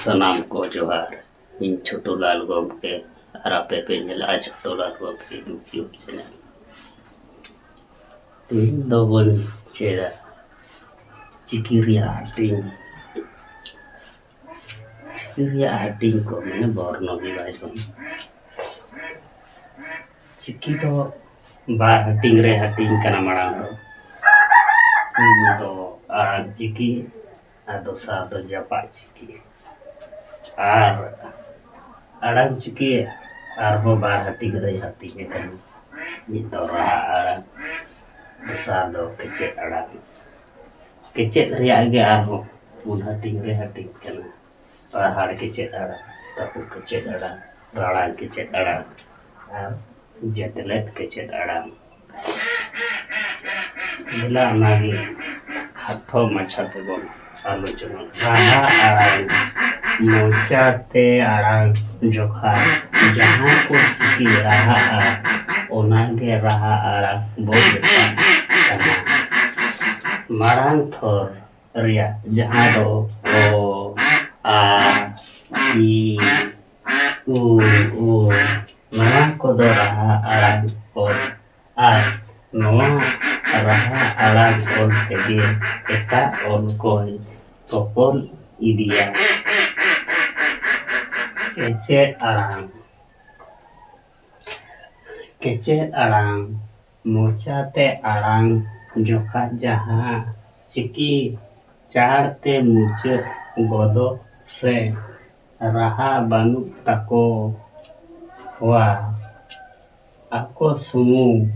सनाम को जोहार इन छोटो लाल गमके और आपे पे नेला छोटो लाल गमके यूट्यूब चैनल तीन दो बन चेरा चिकिरिया हाटिंग को मैंने बर्णो भी बाजन चिकी तो बार हाटिंग रे हाटिंग कना माड़ांग दो आड़ाग चिकी और दोसार दो जपा चिकी और आड़ाग चिकी और वो बार हाटिंग रे हाटिंग कना मिद दो रहा आड़ाग दोसार दो केचेद आड़ाग केचेद रियाग गे आरो उन हाटिंग रे हाटिंग कना और हाड़ केचेद आड़ाग तापु केचेद आड़ाग राड़ा केचेद आड़ाग और जतलेत केचेद आड़ाग जिला नागी खाठो मछाते बोल आलोचना राहा आड़ाग मोचाते आड़ाग जोखा जहाँ को चिकी राहा ओनागे राहा आड़ाग बोल कना माड़ांग थोर रिया जहाँ दो ओ आ ई उ नवा को दो राहा आड़ाग और आ नवा राहा आड़ाग और तेगे एटा और कोई तोपोल इदिया केचेद आड़ाग मोचाते आड़ाग जोखा जहाँ चिकी चाड़ते मुचाद गोदो से राहा बानु ताको वा आको सुमुंग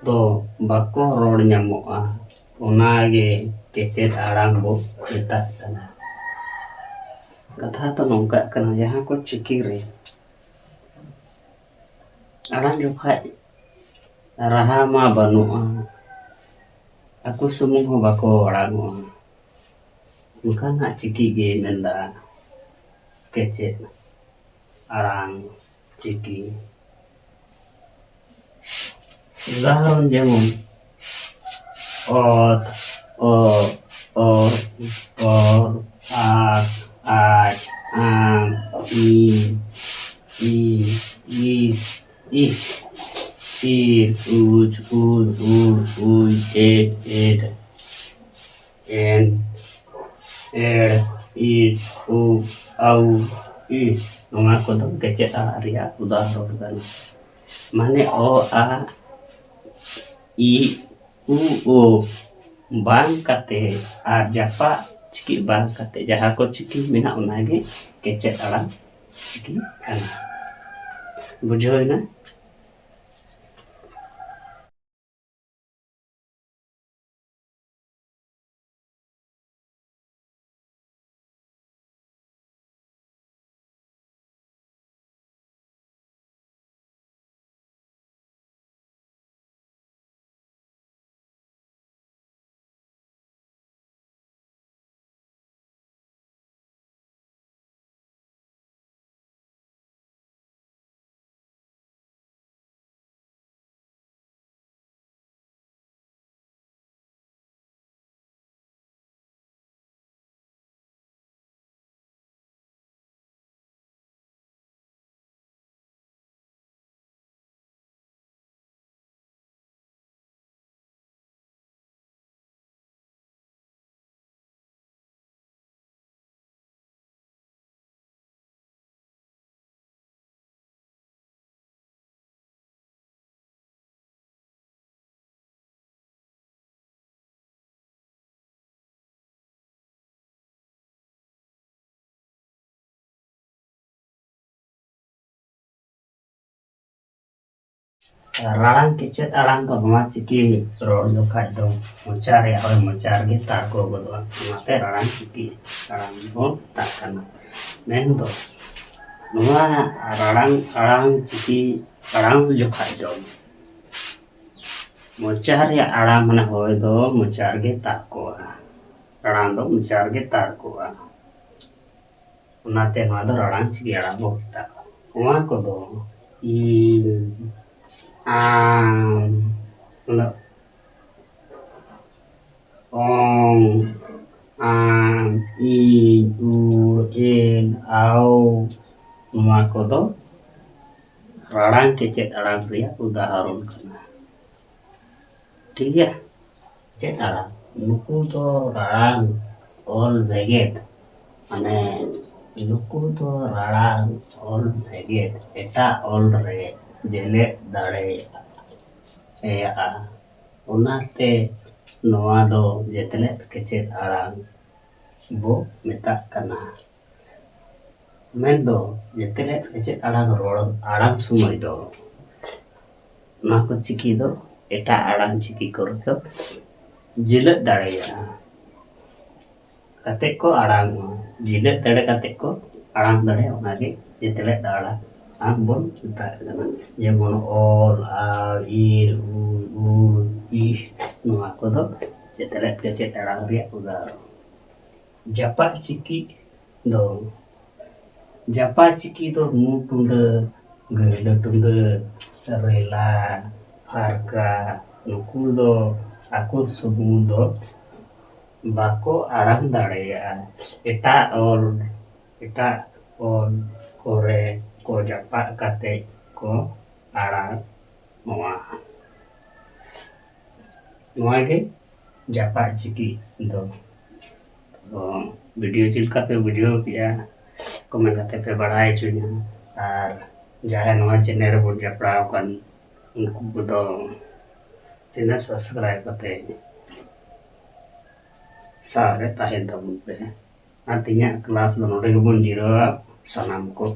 दो बाको रोड ᱧᱟᱢᱚᱜᱼᱟ ओनागे केचेद आड़ाग बो मेताग कना कथा तो नोंका कना जहाँ को चिकी रे आड़ाग जोखा राहा मा बानुआ आको सुमुंग हो बाको आड़ागोआ उनका चिकी गे मेंदा केचेद आड़ाग चिकी उदाहरण जेमन ओत ओ और आक आज आम ई उज उज एड एन एड इज उ आउ ई नोंगा को दो केचेद आड़ाग रिया उदाहरण कना माने ओ आ ई उ बांग काते और जापा चिकी बांग काते जहाँ को चिकी मेना ओनागे केचेद आड़ाग चिकी कना बुझो ना। राड़ांग केचेद आड़ांग तो नवा चिकी रोड जोखा दो मोचा रे और मोचा रे तार को गोदवा नाते राड़ांग चिकी आड़ांग बो ताकना मेन दो नवा राड़ांग आड़ांग चिकी आड़ांग जोखा दो मोचा रे आड़ांग माने होय दो मोचा रे तार को राड़ांग दो मोचा रे तार को नाते नवा दो राड़ांग चिकी आड़ांग बो ताक नवा को दो ई ong i u इन आओ नोआ कोदो राड़ांग के चेत आड़ांग रिया उदाहरण कना ठीक है चेत आड़ांग नुकु तो राड़ांग ऑल भेगेत माने नुकु तो राड़ांग ऑल भेगेत एटा ऑल रे जेले दाड़े एया उनाते नोआ दो जेतले के चेत आड़ांग बो मेता कना मेन दो जेतले के चेत आड़ांग रोड़ आड़ांग सुमय दो ना को चिकी दो एटा आड़ांग चिकी को जिले दाड़ेया कते को आड़ांग जिले दाड़े कते को आड़ांग दाड़े ओनागे जेतले दाड़ा आंग बोन मेता कना जेमन ऑल आ ईर उ ई नोआ को दो जेतले के चेत आड़ांग रिया उदाहरण जापा चिकी दो मु टुंडे गैले टुंडे रेला फारका नुकु दो आको सुबुं दो बाको आड़ांग दाड़ेया एटा ऑल कोरे को जापा काते को आड़ांग नोआ के जापा चिकी दो तो वीडियो चिलका पे वीडियो किया कमेंट करते पे बढ़ाई चुनिया और जहाँ नोआ चैनल रे बोल जपड़ाव कन उनको तो चैनल सब्सक्राइब करते सारे ताहें तबुन पे आतिया क्लास दो नोडे के बोल जीरो सनाम को